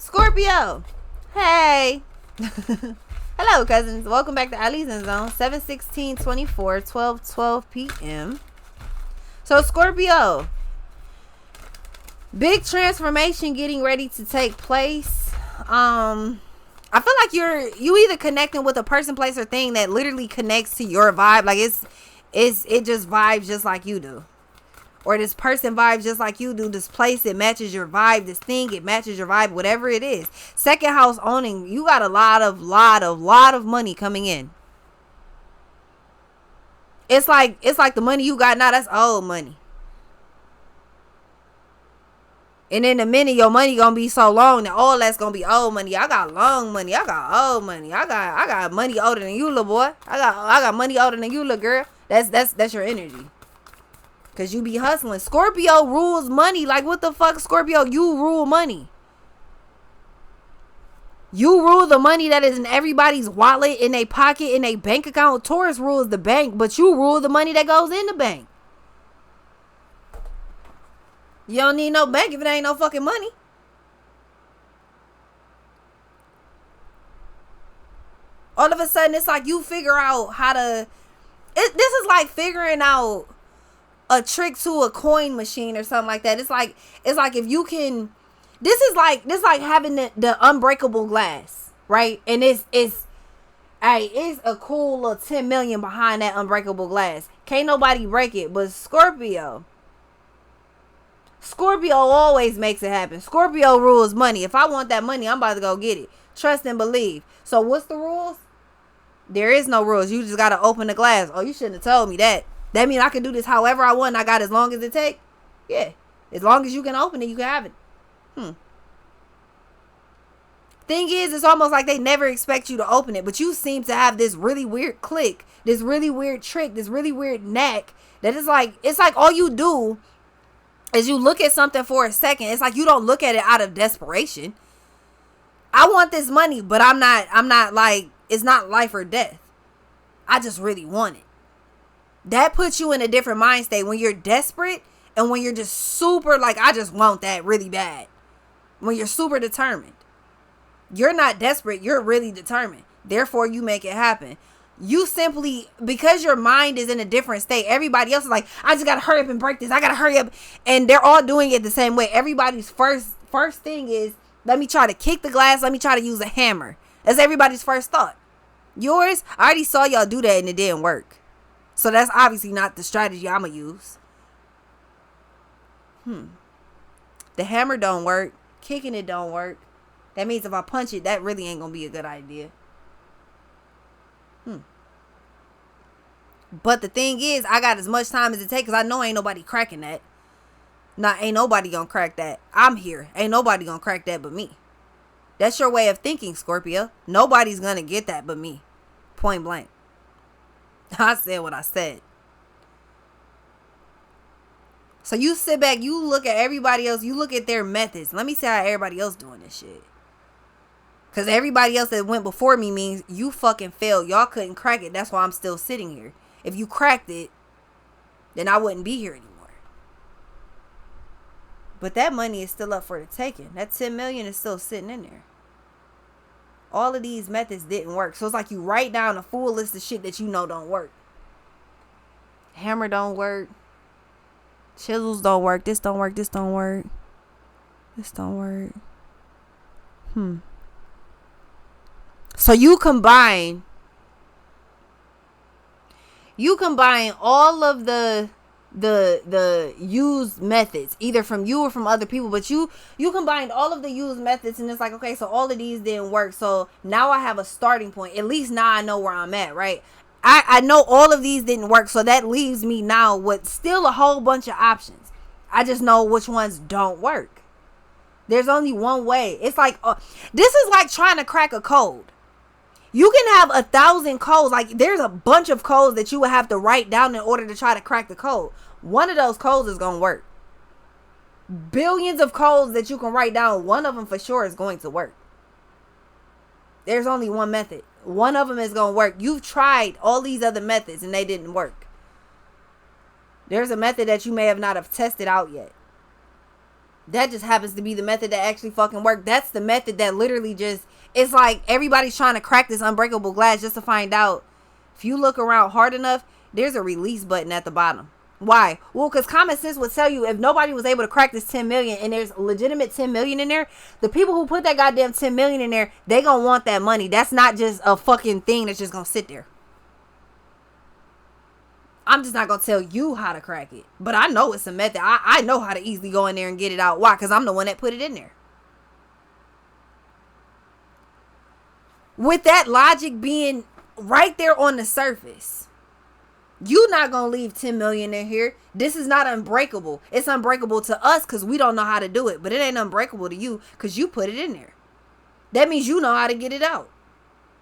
Scorpio. Hey. Hello, cousins. Welcome back to Ali's in Zone. 7/16/24, 12:12 p.m. So, Scorpio, big transformation getting ready to take place. I feel like you either connecting with a person, place, or thing that literally connects to your vibe. Like it just vibes just like you do. Or this person vibes just like you do. This place, it matches your vibe. This thing, it matches your vibe. Whatever it is. Second house owning, you got a lot of money coming in. It's like the money you got now, that's old money. And in a minute, your money gonna be so long that all that's gonna be old money. I got long money. I got old money. I got money older than you, little boy. I got money older than you, little girl. That's your energy. Cause you be hustling. Scorpio rules money. Like, what the fuck, Scorpio? You rule money. You rule the money that is in everybody's wallet, in their pocket, in their bank account. Taurus rules the bank, but you rule the money that goes in the bank. You don't need no bank if it ain't no fucking money. All of a sudden, it's like you figure out how to... This is like figuring out a trick to a coin machine or something like that. It's like if you can... This is like having the unbreakable glass, right? And it's a cool little 10 million behind that unbreakable glass. Can't nobody break it but Scorpio. Scorpio always makes it happen. Scorpio rules money. If I want that money, I'm about to go get it. Trust and believe. So what's the rules? There is no rules. You just got to open the glass. Oh, you shouldn't have told me that. That means I can do this however I want. I got as long as it take. Yeah. As long as you can open it, you can have it. Thing is, it's almost like they never expect you to open it. But you seem to have this really weird click. This really weird trick. This really weird knack. That is like, it's like all you do is you look at something for a second. It's like you don't look at it out of desperation. I want this money, but I'm not like, it's not life or death. I just really want it. That puts you in a different mind state when you're desperate and when you're just super like, I just want that really bad. When you're super determined. You're not desperate. You're really determined. Therefore, you make it happen. You simply, because your mind is in a different state, everybody else is like, I just got to hurry up and break this. I got to hurry up. And they're all doing it the same way. Everybody's first thing is, let me try to kick the glass. Let me try to use a hammer. That's everybody's first thought. Yours, I already saw y'all do that and it didn't work. So that's obviously not the strategy I'm going to use. The hammer don't work. Kicking it don't work. That means if I punch it, that really ain't going to be a good idea. But the thing is, I got as much time as it takes because I know ain't nobody cracking that. Ain't nobody going to crack that. I'm here. Ain't nobody going to crack that but me. That's your way of thinking, Scorpio. Nobody's going to get that but me. Point blank. I said what I said. So you sit back, you look at everybody else, you look at their methods. Let me see how everybody else doing this shit. Because everybody else that went before me means you fucking failed. Y'all couldn't crack it. That's why I'm still sitting here. If you cracked it, then I wouldn't be here anymore. But that money is still up for the taking. That 10 million is still sitting in there. All of these methods didn't work. So it's like you write down a full list of shit that you know don't work. Hammer don't work. Chisels don't work. This don't work. This don't work. This don't work. So you combine all of the used methods, either from you or from other people, but you combined all of the used methods, and it's like, okay, so all of these didn't work, so now I have a starting point. At least now I know where I'm at, right? I know all of these didn't work, so that leaves me now with still a whole bunch of options. I just know which ones don't work. There's only one way. It's like this is like trying to crack a code. You can have 1,000 codes. Like, there's a bunch of codes that you would have to write down in order to try to crack the code. One of those codes is going to work. Billions of codes that you can write down. One of them for sure is going to work. There's only one method. One of them is going to work. You've tried all these other methods and they didn't work. There's a method that you may have not have tested out yet. That just happens to be the method that actually fucking worked. That's the method that literally just, it's like everybody's trying to crack this unbreakable glass just to find out. If you look around hard enough, there's a release button at the bottom. Why? Well, because common sense would tell you if nobody was able to crack this 10 million and there's legitimate 10 million in there, the people who put that goddamn 10 million in there, they gonna want that money. That's not just a fucking thing that's just gonna sit there. I'm just not going to tell you how to crack it. But I know it's a method. I know how to easily go in there and get it out. Why? Because I'm the one that put it in there. With that logic being right there on the surface, you're not going to leave 10 million in here. This is not unbreakable. It's unbreakable to us because we don't know how to do it. But it ain't unbreakable to you because you put it in there. That means you know how to get it out.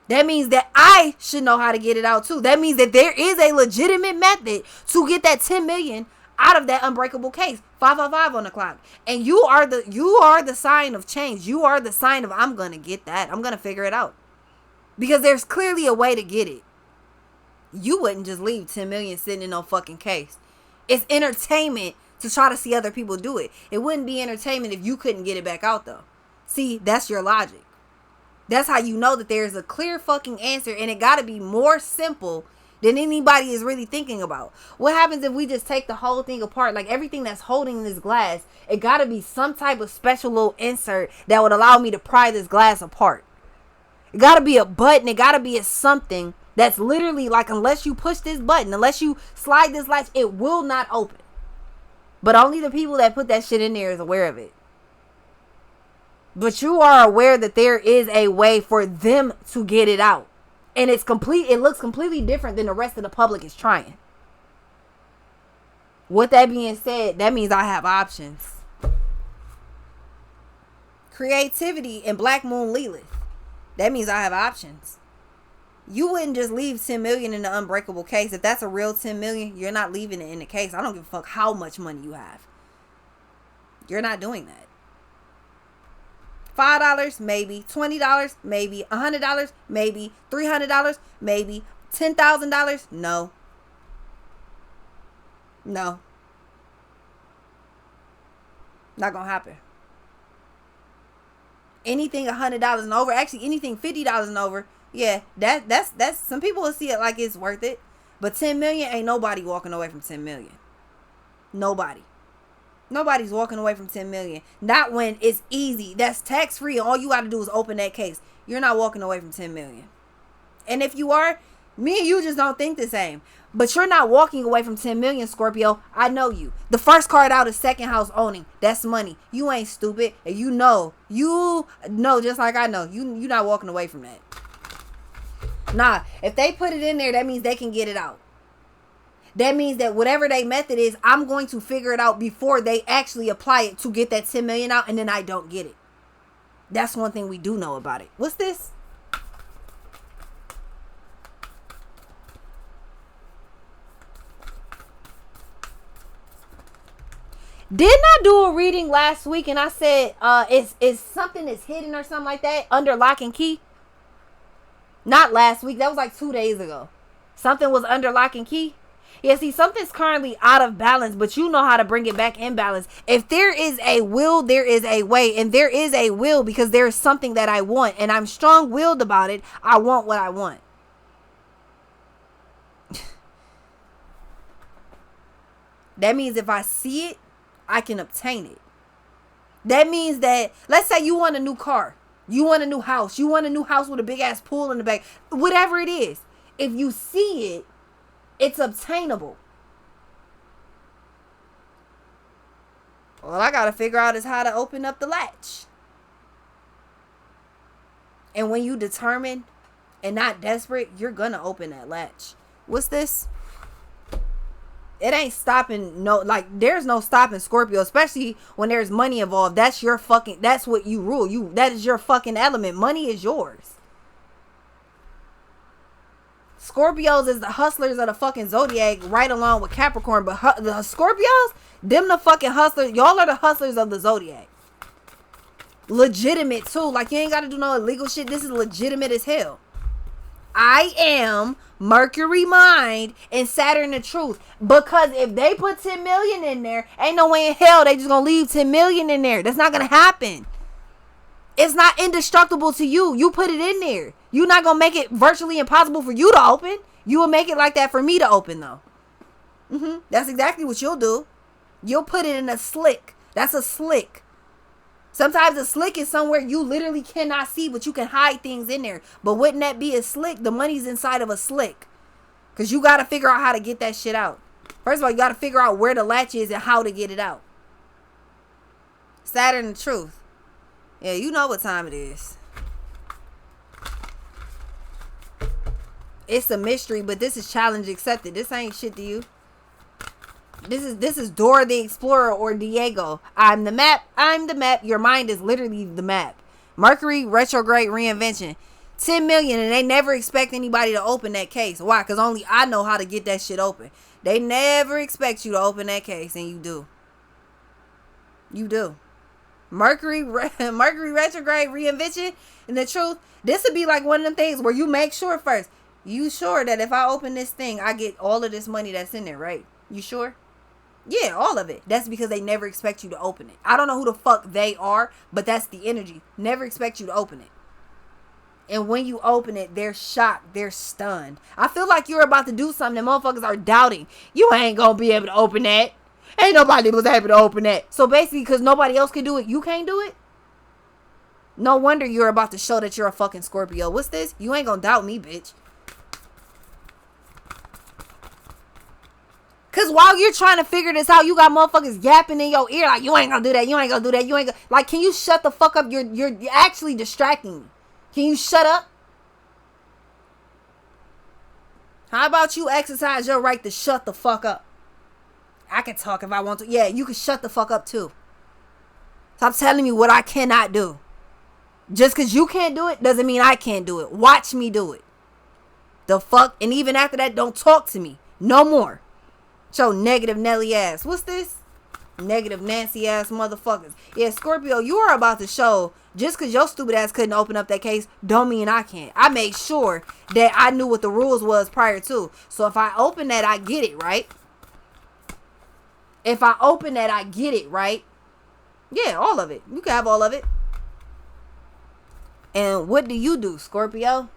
That means that I should know how to get it out too. That means that there is a legitimate method to get that 10 million out of that unbreakable case. 555 on the clock. And you are the sign of change. You are the sign of I'm going to get that. I'm going to figure it out. Because there's clearly a way to get it. You wouldn't just leave 10 million sitting in no fucking case. It's entertainment to try to see other people do it. It wouldn't be entertainment if you couldn't get it back out though. See, that's your logic. That's how you know that there's a clear fucking answer, and it got to be more simple than anybody is really thinking about. What happens if we just take the whole thing apart? Like everything that's holding this glass, it got to be some type of special little insert that would allow me to pry this glass apart. It got to be a button. It got to be a something that's literally like, unless you push this button, unless you slide this latch, it will not open. But only the people that put that shit in there is aware of it. But you are aware that there is a way for them to get it out. And it looks completely different than the rest of the public is trying. With that being said, that means I have options. Creativity and Black Moon Lilith. That means I have options. You wouldn't just leave 10 million in the unbreakable case. If that's a real 10 million, you're not leaving it in the case. I don't give a fuck how much money you have. You're not doing that. $5, maybe. $20, maybe. $100, maybe. $300, maybe. $10,000, no. No. Not gonna happen. Anything $100 and over, actually anything $50 and over, yeah, that's some people will see it like it's worth it. But 10 million, ain't nobody walking away from 10 million. Nobody. Nobody's walking away from 10 million. Not when it's easy. That's tax free. All you got to do is open that case. You're not walking away from 10 million. And if you are, me and you just don't think the same. But you're not walking away from 10 million, Scorpio. I know you. The first card out is second house owning. That's money. You ain't stupid. And you know just like I know. You're not walking away from that. Nah, if they put it in there, that means they can get it out. That means that whatever their method is, I'm going to figure it out before they actually apply it to get that 10 million out, and then I don't get it. That's one thing we do know about it. What's this? Didn't I do a reading last week and I said it's something that's hidden or something like that under lock and key? Not last week. That was like 2 days ago. Something was under lock and key. Yeah, see, something's currently out of balance, but you know how to bring it back in balance. If there is a will, there is a way. And there is a will because there is something that I want. And I'm strong-willed about it. I want what I want. That means if I see it, I can obtain it. That means that, let's say you want a new car. You want a new house. You want a new house with a big-ass pool in the back. Whatever it is. If you see it, it's obtainable. All I gotta figure out is how to open up the latch. And when you determined and not desperate, you're gonna open that latch. What's this? It ain't stopping. No, like there's no stopping Scorpio, especially when there's money involved. That's your fucking, that's what you rule. That is your fucking element. Money is yours. Scorpios is the hustlers of the fucking zodiac, right along with Capricorn. But the Scorpios, them the fucking hustlers. Y'all are the hustlers of the zodiac. Legitimate too. Like you ain't got to do no illegal shit. This is legitimate as hell. I am Mercury mind and Saturn the truth. Because if they put 10 million in there, ain't no way in hell they just gonna leave 10 million in there. That's not gonna happen. It's not indestructible to you. You put it in there. You're not gonna make it virtually impossible for you to open. You will make it like that for me to open though. That's exactly what you'll do. You'll put it in a slick. That's a slick. Sometimes a slick is somewhere you literally cannot see, but you can hide things in there. But wouldn't that be a slick? The money's inside of a slick. Because you got to figure out how to get that shit out. First of all, you got to figure out where the latch is and how to get it out. Saturn the truth. Yeah, you know what time it is. It's a mystery, but this is challenge accepted. This ain't shit to you. This is Dora the Explorer or Diego. I'm the map. I'm the map. Your mind is literally the map. Mercury retrograde reinvention. 10 million and they never expect anybody to open that case. Why? Because only I know how to get that shit open. They never expect you to open that case and you do. You do. Mercury retrograde reinvention. And the truth, this would be like one of them things where you make sure first. You sure that if I open this thing, I get all of this money that's in there, right? You sure? Yeah, all of it. That's because they never expect you to open it. I don't know who the fuck they are, but that's the energy. Never expect you to open it. And when you open it, they're shocked. They're stunned. I feel like you're about to do something and motherfuckers are doubting. You ain't gonna be able to open that. Ain't nobody was able to open that. So basically, because nobody else can do it, you can't do it? No wonder you're about to show that you're a fucking Scorpio. What's this? You ain't gonna doubt me, bitch. Because while you're trying to figure this out, you got motherfuckers yapping in your ear like, you ain't gonna do that, you ain't gonna do that, you ain't gonna... Like, can you shut the fuck up? You're actually distracting me. Can you shut up? How about you exercise your right to shut the fuck up? I can talk if I want to. Yeah, you can shut the fuck up too. Stop telling me what I cannot do. Just because you can't do it doesn't mean I can't do it. Watch me do it. The fuck? And even after that, don't talk to me. No more. Show negative Nelly ass. What's this? Negative Nancy ass motherfuckers. Yeah, Scorpio, you are about to show just because your stupid ass couldn't open up that case don't mean I can't. I made sure that I knew what the rules was prior to. So if I open that, I get it, right? If I open that, I get it, right? Yeah, all of it. You can have all of it. And what do, Scorpio?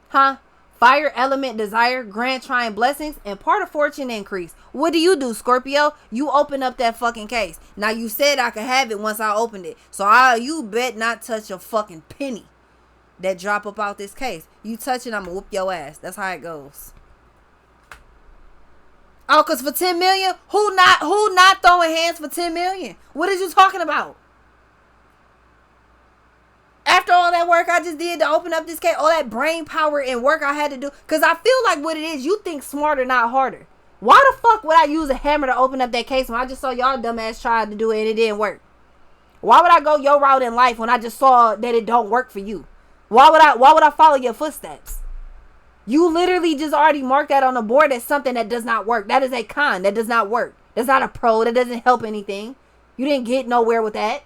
Huh? Fire element desire, grand trine blessings, and part of fortune increase. What do, Scorpio? You open up that fucking case. Now you said I could have it once I opened it. So you bet not touch a fucking penny that drop up out this case. You touch it, I'm gonna whoop your ass. That's how it goes. Oh, cause for 10 million, who not throwing hands for 10 million? What is you talking about? After all that work I just did to open up this case, all that brain power and work I had to do. Because I feel like what it is, you think smarter, not harder. Why the fuck would I use a hammer to open up that case when I just saw y'all dumbass try to do it and it didn't work? Why would I go your route in life when I just saw that it don't work for you? Why would I follow your footsteps? You literally just already marked that on the board as something that does not work. That is a con. That does not work. That's not a pro. That doesn't help anything. You didn't get nowhere with that.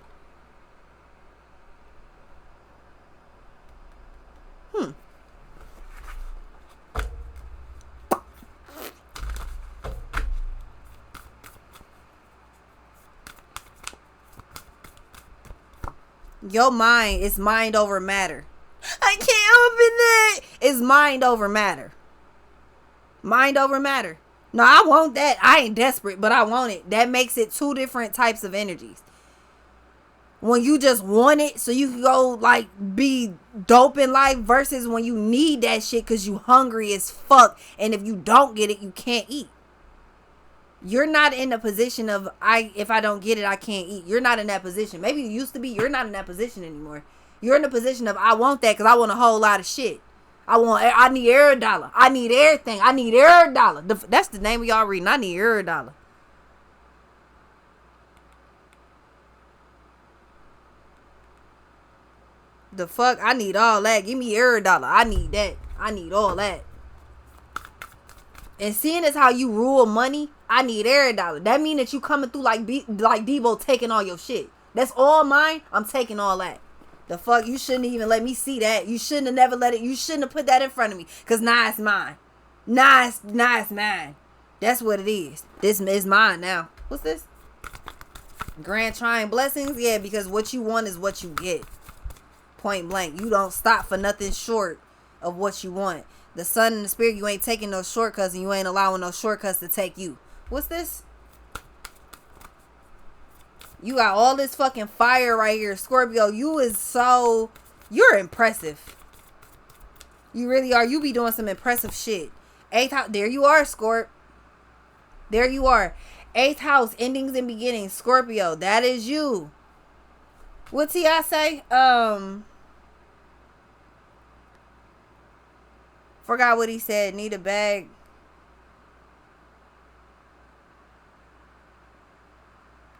Your mind is mind over matter. I can't open it. It's mind over matter. Mind over matter. No, I want that. I ain't desperate, but I want it. That makes it two different types of energies. When you just want it so you can go like be dope in life versus when you need that shit because you hungry as fuck. And if you don't get it, you can't eat. You're not in the position of if I don't get it, I can't eat. You're not in that position. Maybe you used to be. You're not in that position anymore. You're in the position of I want that because I want a whole lot of shit. I need every dollar. I need everything. I need every dollar. That's the name of y'all reading. I need every dollar. The fuck? I need all that. Give me every dollar. I need that. I need all that. And seeing as how you rule money, I need every dollar. That mean that you coming through like Debo taking all your shit. That's all mine. I'm taking all that. The fuck? You shouldn't even let me see that. You shouldn't have never let it. You shouldn't have put that in front of me. Because now it's mine. Now it's mine. That's what it is. This is mine now. What's this? Grand trying blessings? Yeah, because what you want is what you get. Point blank. You don't stop for nothing short of what you want. The sun and the spirit, you ain't taking no shortcuts, and you ain't allowing no shortcuts to take you. What's this? You got all this fucking fire right here, Scorpio. You're impressive. You really are. You be doing some impressive shit. 8th house, there you are, Scorp. There you are. 8th house, endings and beginnings, Scorpio. That is you. What T.I. say? Forgot what he said. Need a bag.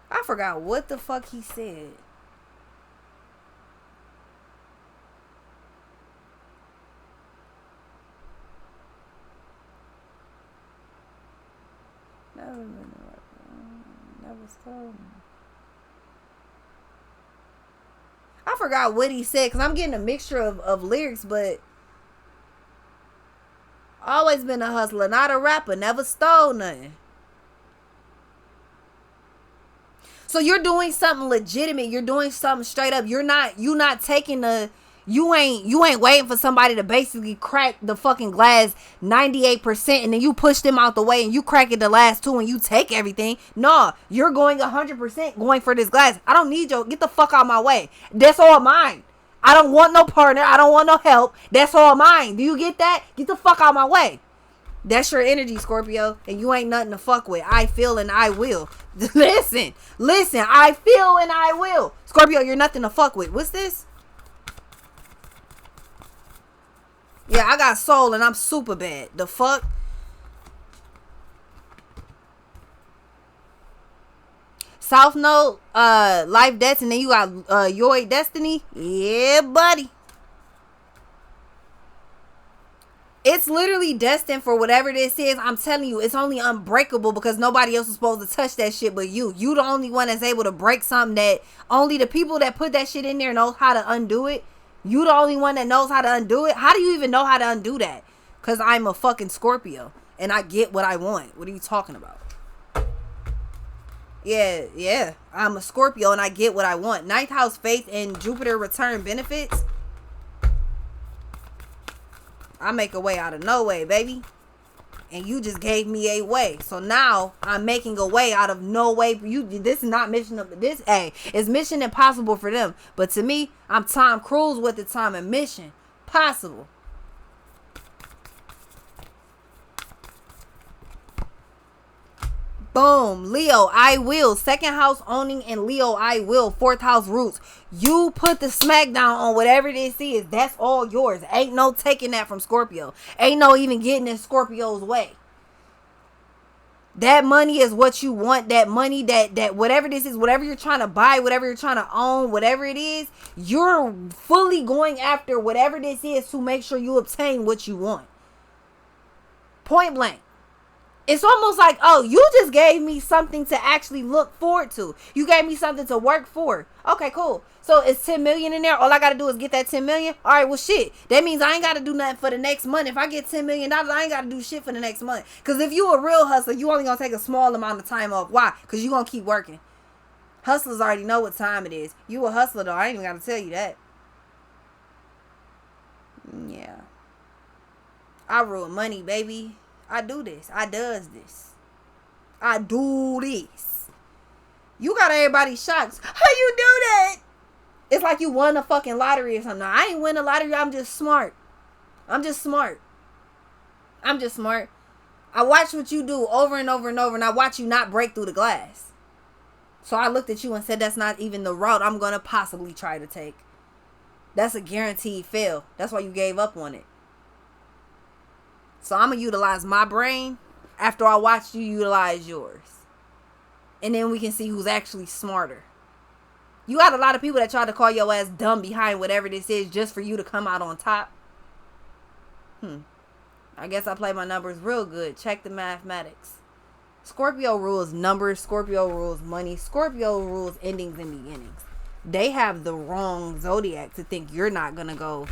I forgot what the fuck he said. I forgot what he said because I'm getting a mixture of lyrics, but always been a hustler, not a rapper, never stole nothing. So you're doing something legitimate. You're doing something straight up. You not taking you ain't waiting for somebody to basically crack the fucking glass 98% and then you push them out the way and you crack it the last 2 and you take everything. No, you're going 100% going for this glass. I don't need get the fuck out my way. That's all mine. I don't want no partner. I don't want no help. That's all mine. Do you get that? Get the fuck out my way. That's your energy, Scorpio, and you ain't nothing to fuck with. I feel and I will. Listen, I feel and I will. Scorpio, you're nothing to fuck with. What's this? Yeah, I got soul and I'm super bad. The fuck? South Node, Life Debts, and then you got Your Destiny. Yeah, buddy. It's literally destined for whatever this is. I'm telling you, it's only unbreakable because nobody else is supposed to touch that shit but you. You the only one that's able to break something that only the people that put that shit in there know how to undo it. You the only one that knows how to undo it. How do you even know how to undo that? Because I'm a fucking Scorpio and I get what I want. What are you talking about? Yeah. I'm a Scorpio and I get what I want. 9th house, faith, and Jupiter return benefits. I make a way out of no way, baby. And you just gave me a way. So now I'm making a way out of no way. This is not mission of this. Hey, it's mission impossible for them. But to me, I'm Tom Cruise with the time and mission possible. Boom. Leo, I will. 2nd house owning and Leo, I will. 4th house roots. You put the smack down on whatever this is. That's all yours. Ain't no taking that from Scorpio. Ain't no even getting in Scorpio's way. That money is what you want. That money, that whatever this is, whatever you're trying to buy, whatever you're trying to own, whatever it is, you're fully going after whatever this is to make sure you obtain what you want. Point blank. It's almost like, oh, you just gave me something to actually look forward to. You gave me something to work for. Okay, cool. So it's 10 million in there. All I got to do is get that 10 million. All right, well, shit. That means I ain't got to do nothing for the next month. If I get $10 million, I ain't got to do shit for the next month. Because if you a real hustler, you only going to take a small amount of time off. Why? Because you going to keep working. Hustlers already know what time it is. You a hustler, though. I ain't even got to tell you that. Yeah. I rule money, baby. I do this. I does this. I do this. You got everybody shocked. How you do that? It's like you won a fucking lottery or something. I ain't win a lottery. I'm just smart. I watch what you do over and over and over, and I watch you not break through the glass. So I looked at you and said, that's not even the route I'm going to possibly try to take. That's a guaranteed fail. That's why you gave up on it. So I'm going to utilize my brain after I watch you utilize yours. And then we can see who's actually smarter. You got a lot of people that try to call your ass dumb behind whatever this is just for you to come out on top. I guess I play my numbers real good. Check the mathematics. Scorpio rules numbers. Scorpio rules money. Scorpio rules endings and beginnings. they have the wrong zodiac to think you're not gonna go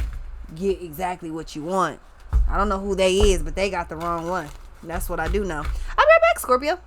get exactly what you want. I don't know who they is, but they got the wrong one. That's what I do know. I'll be right back, Scorpio.